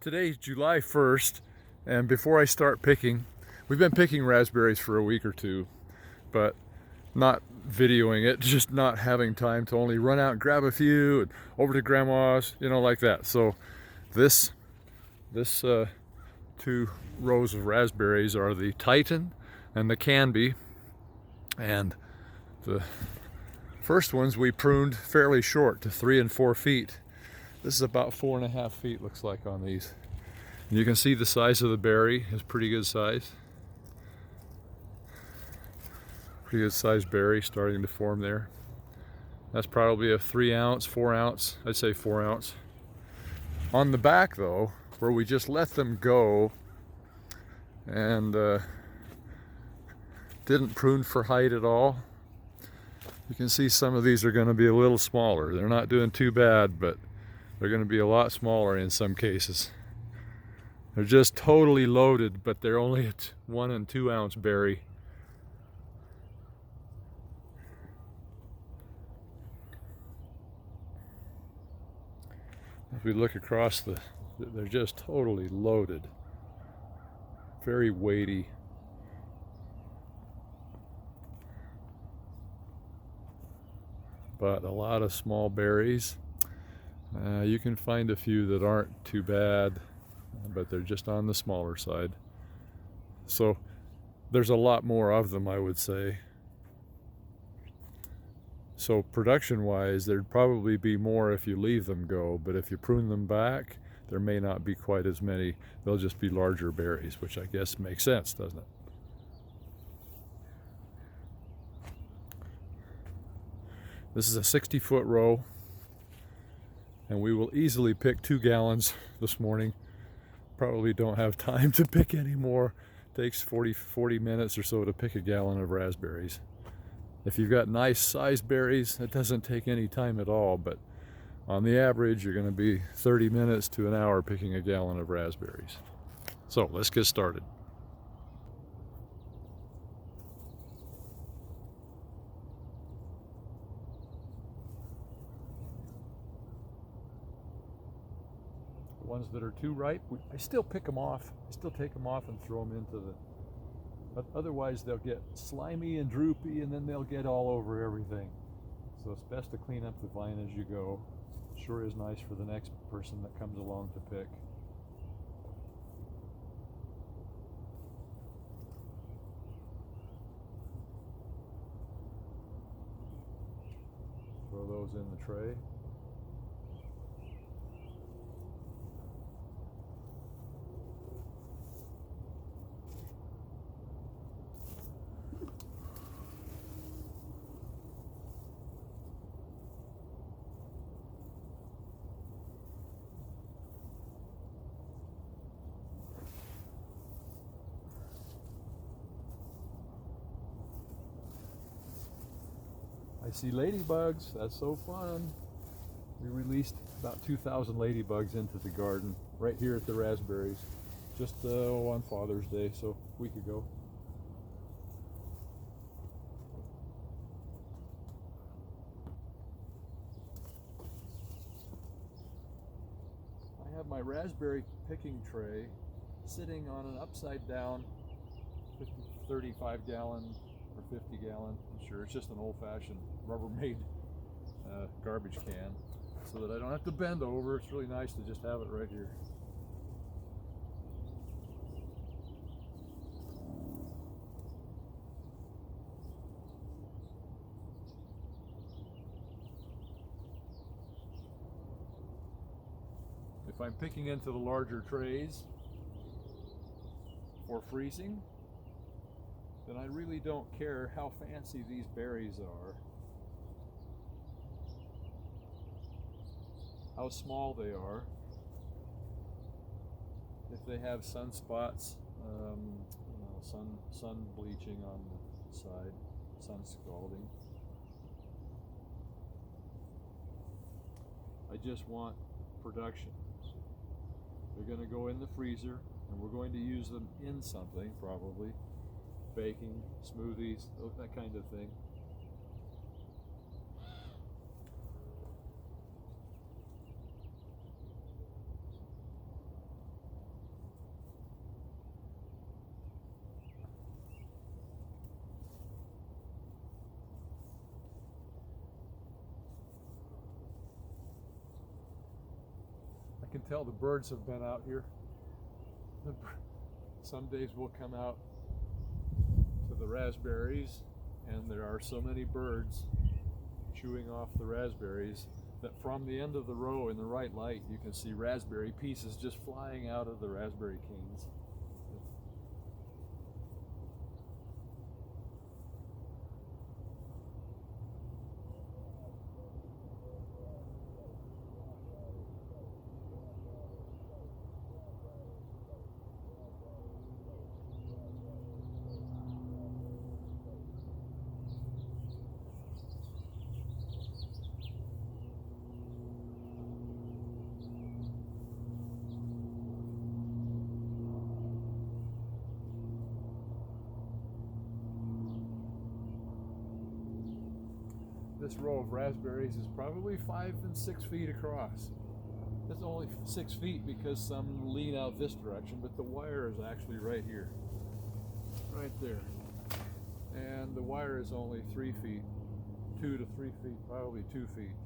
Today's July 1st, and before I start picking, we've been picking raspberries for a week or two, but not videoing it, just not having time to only run out and grab a few and over to grandma's, like that. So this two rows of raspberries are the Titan and the Canby, and the first ones we pruned fairly short to 3 and 4 feet. This is about 4.5 feet, looks like, on these. And you can see the size of the berry is pretty good size. Pretty good sized berry starting to form there. That's probably a 3 ounce, 4 ounce, I'd say 4 ounce. On the back though, where we just let them go and didn't prune for height at all, you can see some of these are going to be a little smaller. They're not doing too bad, but they're going to be a lot smaller in some cases. They're just totally loaded, but they're only a 1 and 2 ounce berry. If we look across they're just totally loaded. Very weighty. But a lot of small berries. You can find a few that aren't too bad, but they're just on the smaller side. So there's a lot more of them, I would say. So production wise, there'd probably be more if you leave them go, but if you prune them back, there may not be quite as many. They'll just be larger berries, which I guess makes sense, doesn't it? This is a 60-foot row, and we will easily pick 2 gallons this morning. Probably don't have time to pick any more. It takes 40 minutes or so to pick a gallon of raspberries. If you've got nice sized berries, it doesn't take any time at all, but on the average, you're going to be 30 minutes to an hour picking a gallon of raspberries. So let's get started. Ones that are too ripe, I still pick them off. I still take them off and throw them into the... But otherwise they'll get slimy and droopy, and then they'll get all over everything. So it's best to clean up the vine as you go. Sure is nice for the next person that comes along to pick. Throw those in the tray. I see ladybugs, that's so fun. We released about 2,000 ladybugs into the garden right here at the raspberries, just on Father's Day, so a week ago. I have my raspberry picking tray sitting on an upside down 35 gallon or 50 gallon, I'm sure, it's just an old-fashioned Rubbermaid garbage can, so that I don't have to bend over. It's really nice to just have it right here. If I'm picking into the larger trays for freezing, then I really don't care how fancy these berries are, how small they are, if they have sunspots, sun bleaching on the side, sun scalding. I just want production. They're going to go in the freezer, and we're going to use them in something, probably. Baking, smoothies, that kind of thing. can tell the birds have been out here. Some days we'll come out to the raspberries, and there are so many birds chewing off the raspberries that from the end of the row in the right light you can see raspberry pieces just flying out of the raspberry canes. This row of raspberries is probably 5 and 6 feet across. It's only 6 feet because some lean out this direction, but the wire is actually right here, right there. And the wire is only 3 feet, 2 to 3 feet, probably 2 feet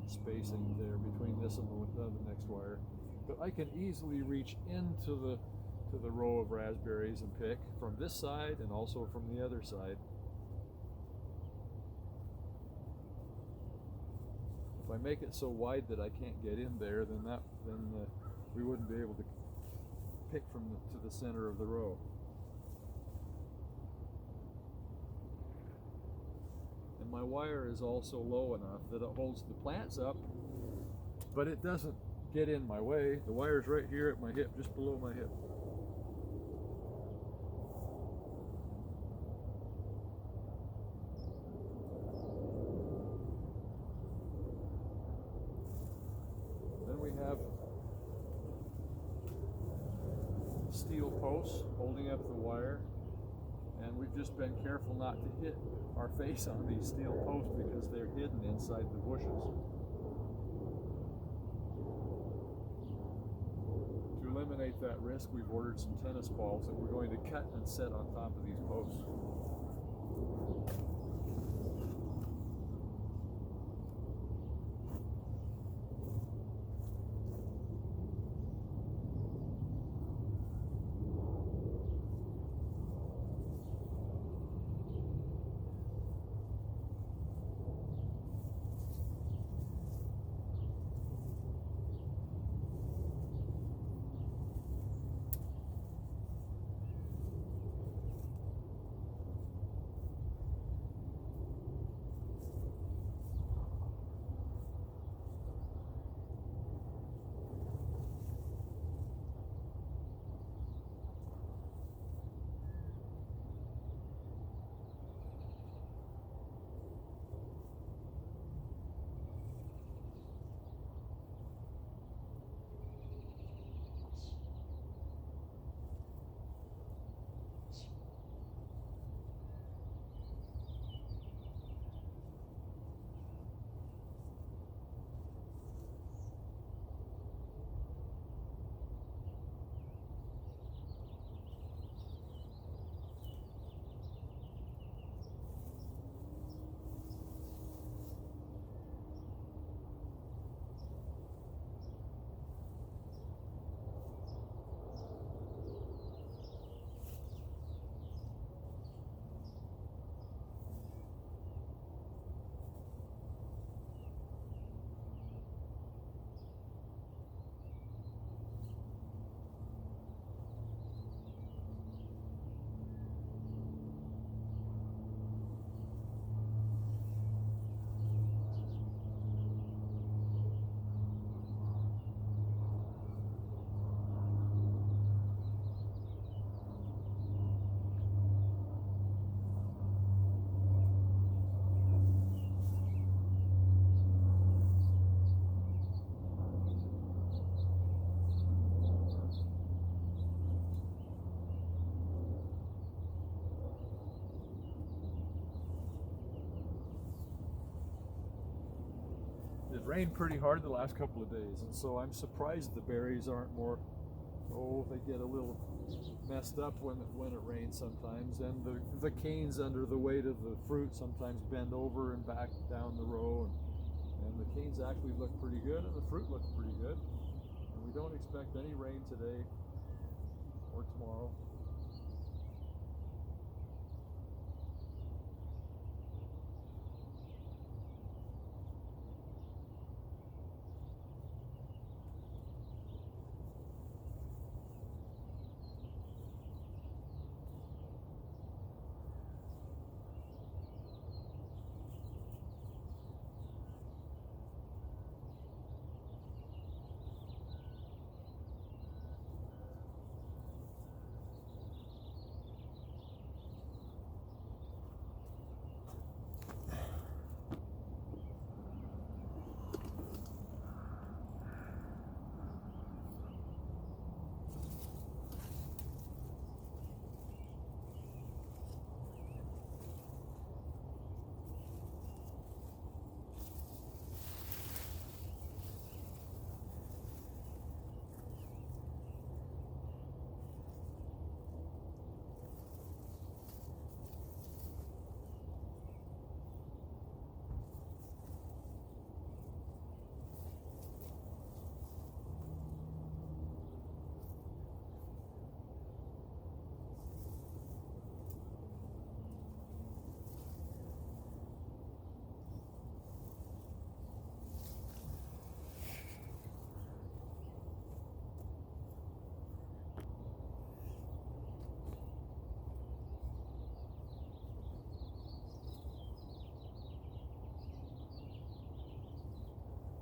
spacing there between this and the next wire. But I can easily reach into the row of raspberries and pick from this side and also from the other side. If I make it so wide that I can't get in there, then we wouldn't be able to pick to the center of the row. And my wire is also low enough that it holds the plants up, but it doesn't get in my way. The wire's right here at my hip, just below my hip. Have steel posts holding up the wire, and we've just been careful not to hit our face on these steel posts because they're hidden inside the bushes. To eliminate that risk, we've ordered some tennis balls that we're going to cut and set on top of these posts. It rained pretty hard the last couple of days, and so I'm surprised the berries aren't more, they get a little messed up when it rains sometimes, and the canes under the weight of the fruit sometimes bend over and back down the row, and the canes actually look pretty good and the fruit looks pretty good, and we expect any rain today or tomorrow.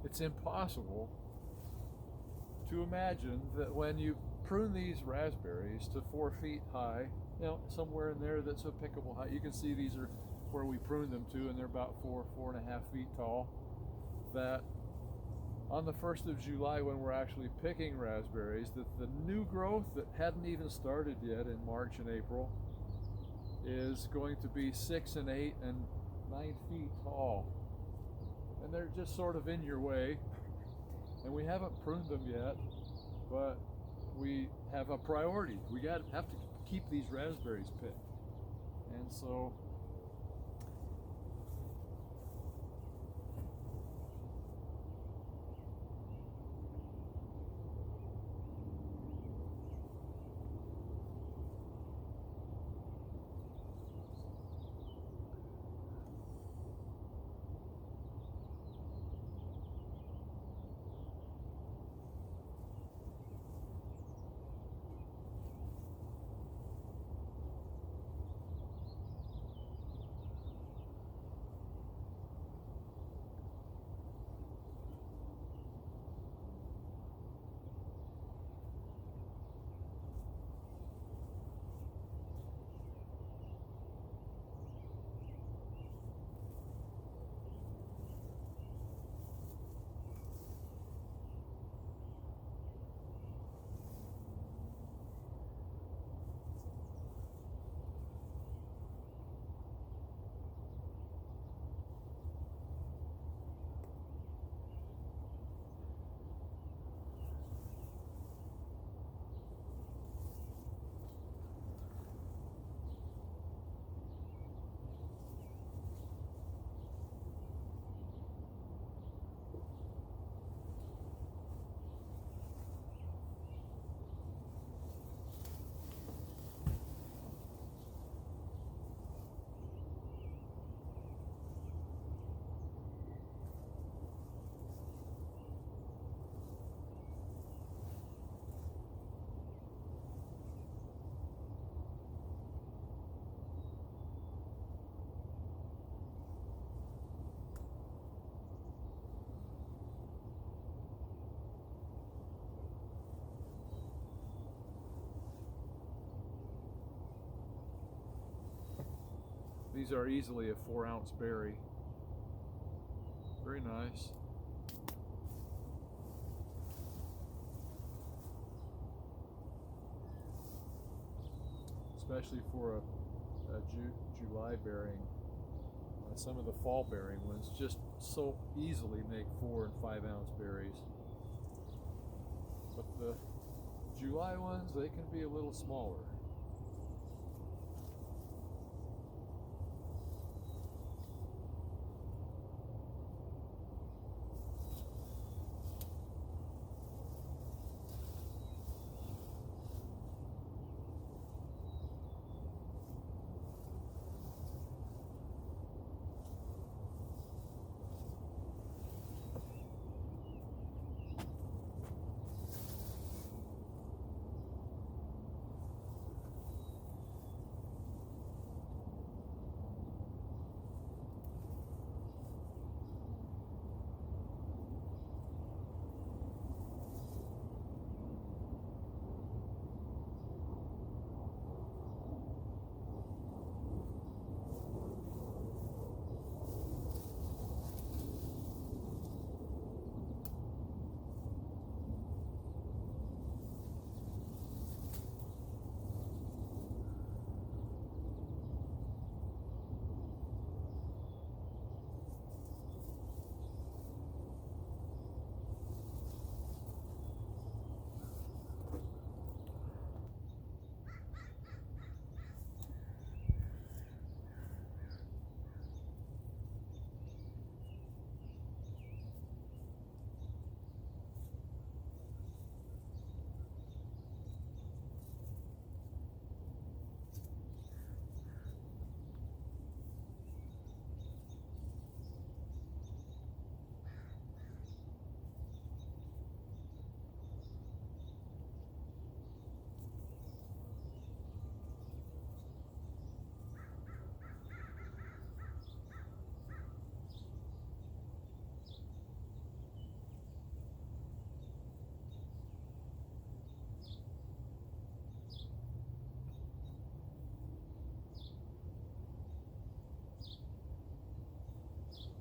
It's impossible to imagine that when you prune these raspberries to 4 feet high, somewhere in there that's a pickable height. You can see these are where we pruned them to, and they're about 4.5 feet tall. That on the 1st of July, when we're actually picking raspberries, that the new growth that hadn't even started yet in March and April is going to be 6 and 8 and 9 feet tall. And they're just sort of in your way, and we haven't pruned them yet, but we have a priority. We have to keep these raspberries picked, and so these are easily a 4-ounce berry. Very nice. Especially for a July bearing. Some of the fall bearing ones just so easily make 4 and 5-ounce berries. But the July ones, they can be a little smaller.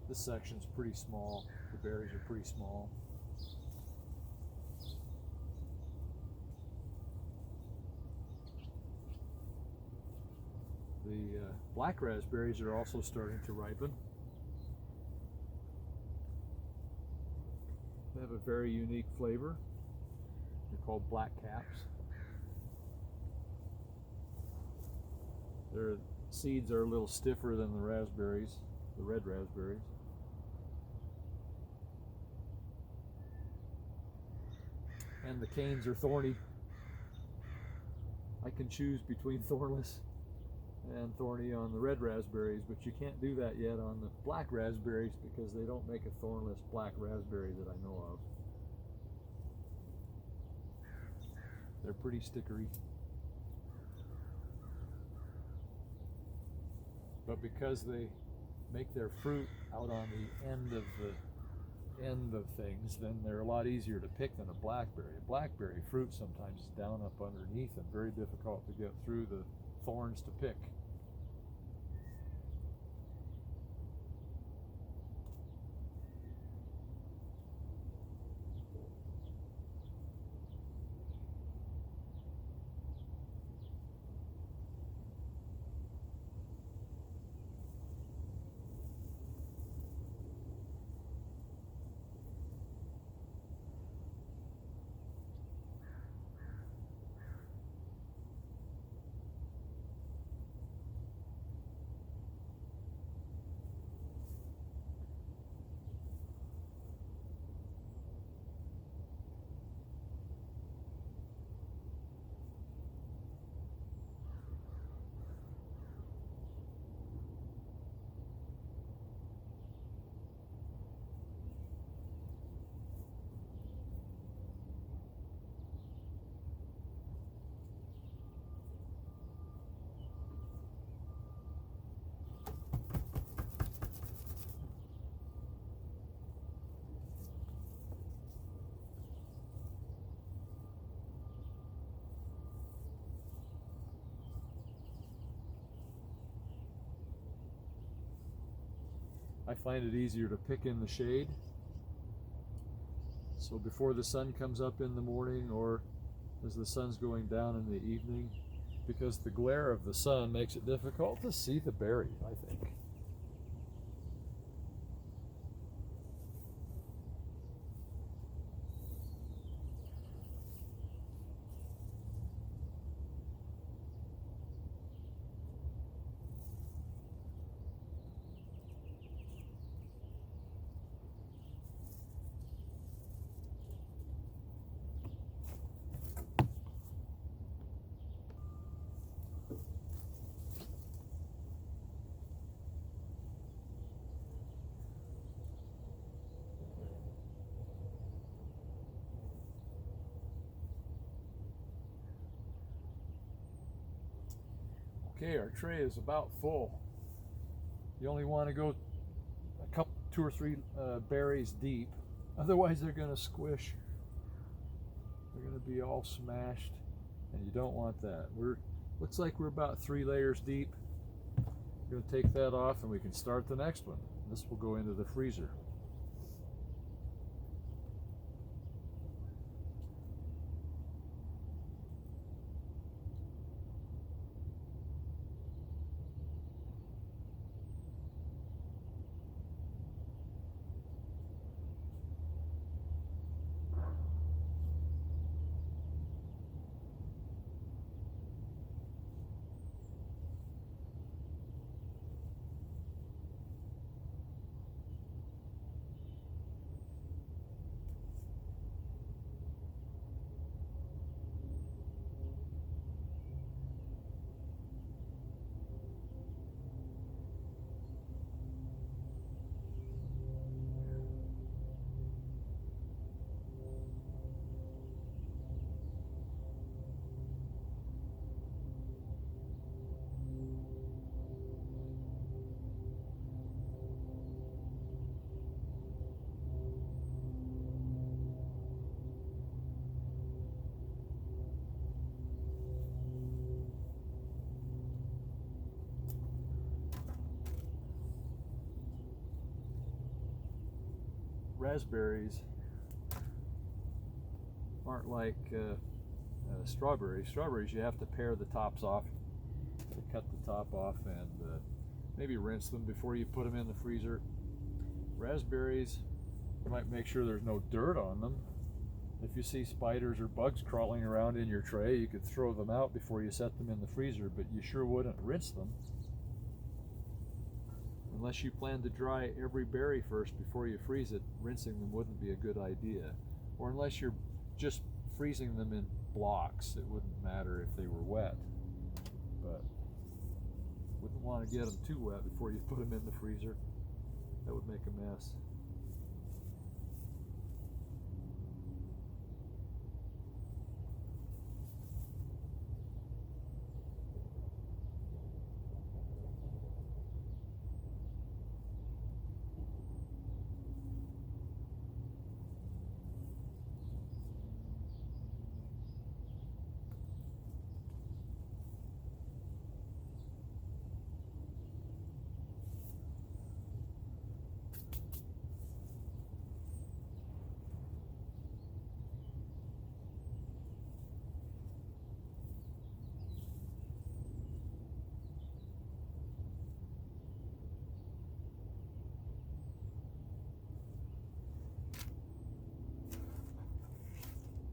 This section's pretty small. The berries are pretty small. The black raspberries are also starting to ripen. They have a very unique flavor. They're called black caps. Their seeds are a little stiffer than the raspberries, the red raspberries. And the canes are thorny. I can choose between thornless and thorny on the red raspberries, but you can't do that yet on the black raspberries because they don't make a thornless black raspberry that I know of. They're pretty stickery. But because they make their fruit out on the end of things, then they're a lot easier to pick than a blackberry. A blackberry fruit sometimes is down up underneath and very difficult to get through the thorns to pick. I find it easier to pick in the shade. So before the sun comes up in the morning or as the sun's going down in the evening, because the glare of the sun makes it difficult to see the berry, I think. Okay, our tray is about full. You only want to go a couple, 2 or 3 berries deep, otherwise they're going to squish. They're going to be all smashed, and you don't want that. Looks like we're about 3 layers deep. We're going to take that off, and we can start the next one. This will go into the freezer. raspberries aren't like strawberries. Strawberries, you have to pare the tops off, cut the top off, and maybe rinse them before you put them in the freezer. Raspberries, you might make sure there's no dirt on them. If you see spiders or bugs crawling around in your tray, you could throw them out before you set them in the freezer, but you sure wouldn't rinse them. Unless you plan to dry every berry first before you freeze it, rinsing them wouldn't be a good idea. Or unless you're just freezing them in blocks, it wouldn't matter if they were wet. But wouldn't want to get them too wet before you put them in the freezer. That would make a mess.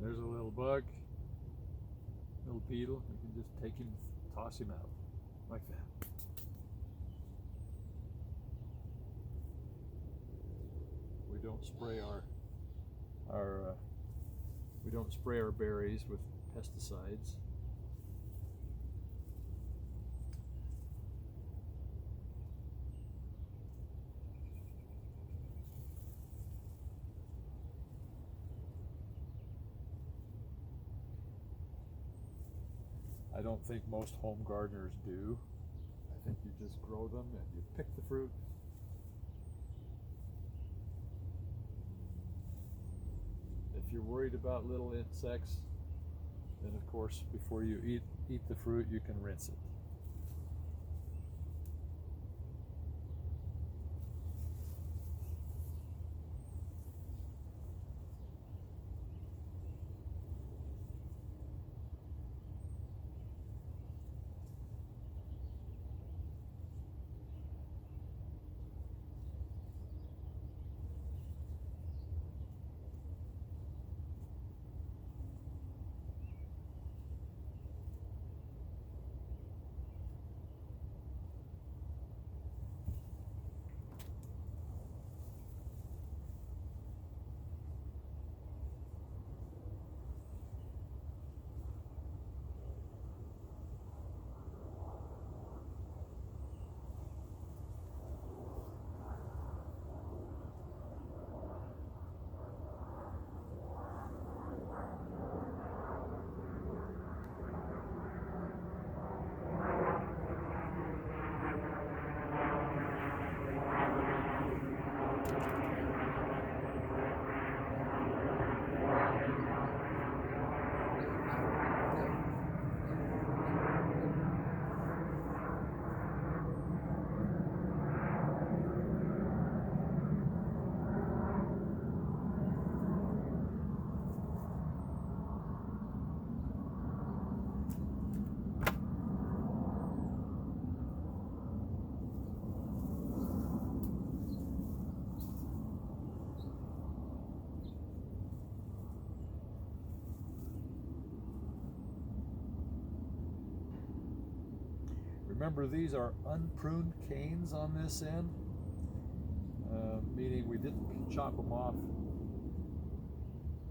There's a little bug, little beetle. You can just take him, toss him out, like that. We don't spray our berries with pesticides. I don't think most home gardeners do. I think you just grow them and you pick the fruit. If you're worried about little insects, then of course before you eat the fruit, you can rinse it. Remember, these are unpruned canes on this end, meaning we didn't chop them off.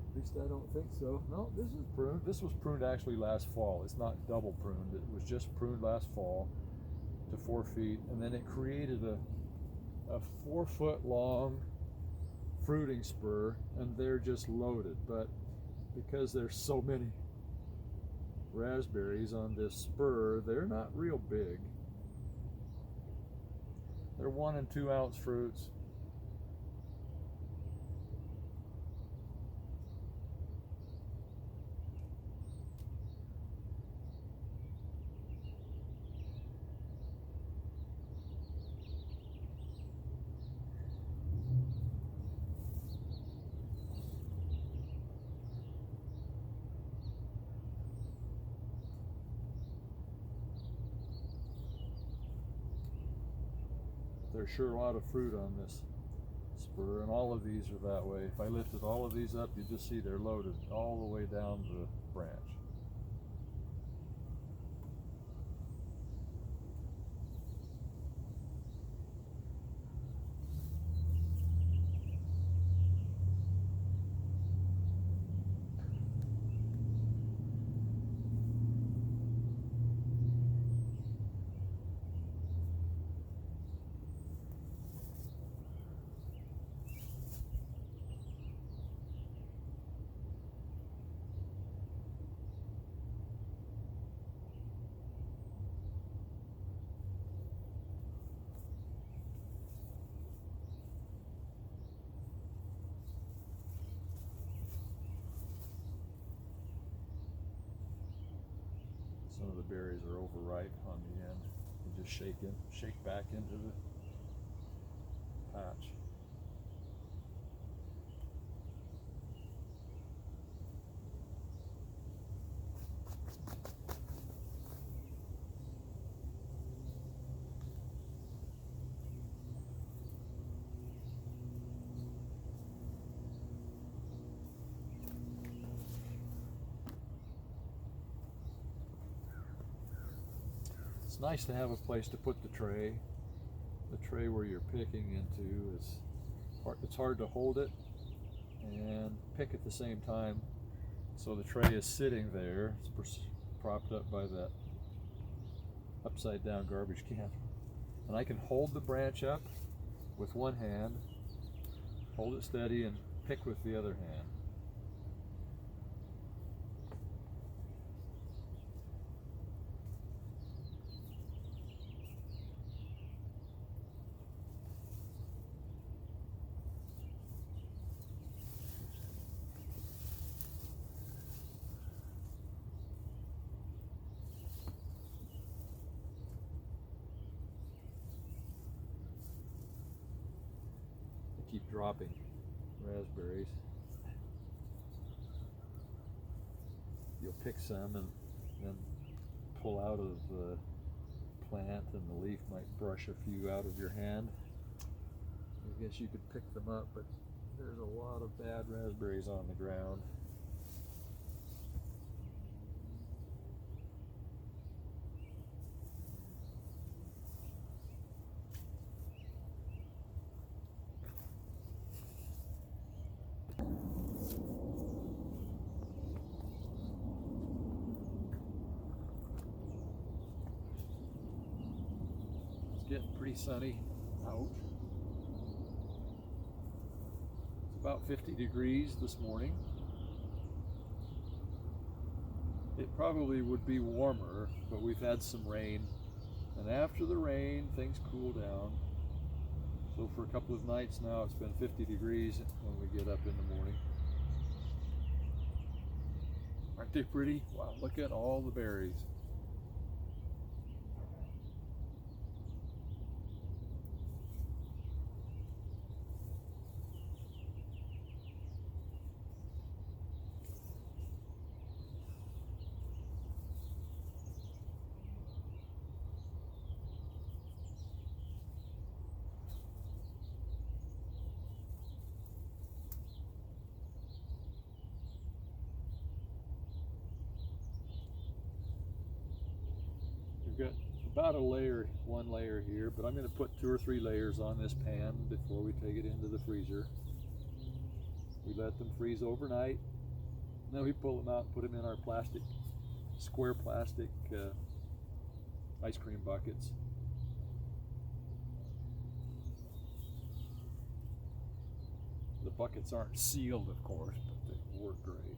At least I don't think so. No, this is pruned. This was pruned actually last fall. It's not double pruned. It was just pruned last fall to 4 feet, and then it created a 4 foot long fruiting spur, and they're just loaded. But because there's so many raspberries on this spur, they're not real big. They're 1 and 2 ounce fruits. there's sure a lot of fruit on this spur, and all of these are that way. If I lifted all of these up, you just see they're loaded all the way down the branch. Some of the berries are overripe on the end. You just shake back into the patch. It's nice to have a place to put the tray. The tray where you're picking into is it's hard to hold it and pick at the same time. So the tray is sitting there. It's propped up by that upside down garbage can. And I can hold the branch up with one hand, hold it steady, and pick with the other hand. Keep dropping raspberries. You'll pick some and then pull out of the plant, and the leaf might brush a few out of your hand. I guess you could pick them up, but there's a lot of bad raspberries on the ground. Getting pretty sunny out. It's about 50 degrees this morning. It probably would be warmer, but we've had some rain, and after the rain things cool down. So for a couple of nights now it's been 50 degrees when we get up in the morning. Aren't they pretty? Wow, look at all the berries. We've got about one layer here, but I'm going to put 2 or 3 layers on this pan before we take it into the freezer. We let them freeze overnight. Then we pull them out and put them in our square plastic ice cream buckets. The buckets aren't sealed, of course, but they work great.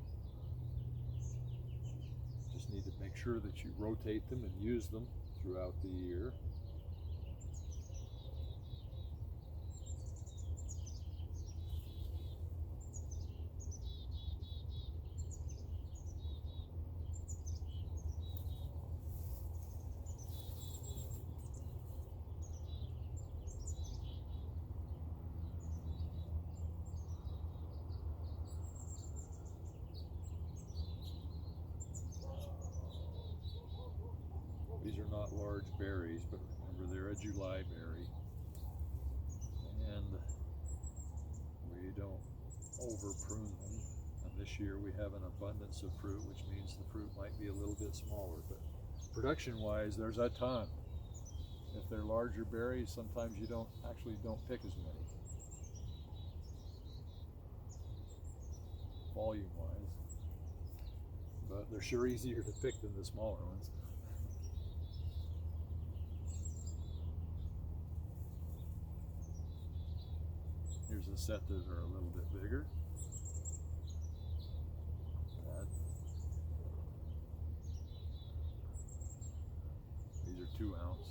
Just need to make sure that you rotate them and use them throughout the year. These are not large berries, but remember they're a July berry. don't over prune them. And this year we have an abundance of fruit, which means the fruit might be a little bit smaller, but production wise, there's a ton. If they're larger berries, sometimes you don't pick as many, volume wise, but they're sure easier to pick than the smaller ones. Here's a set that are a little bit bigger. These are 2 ounce.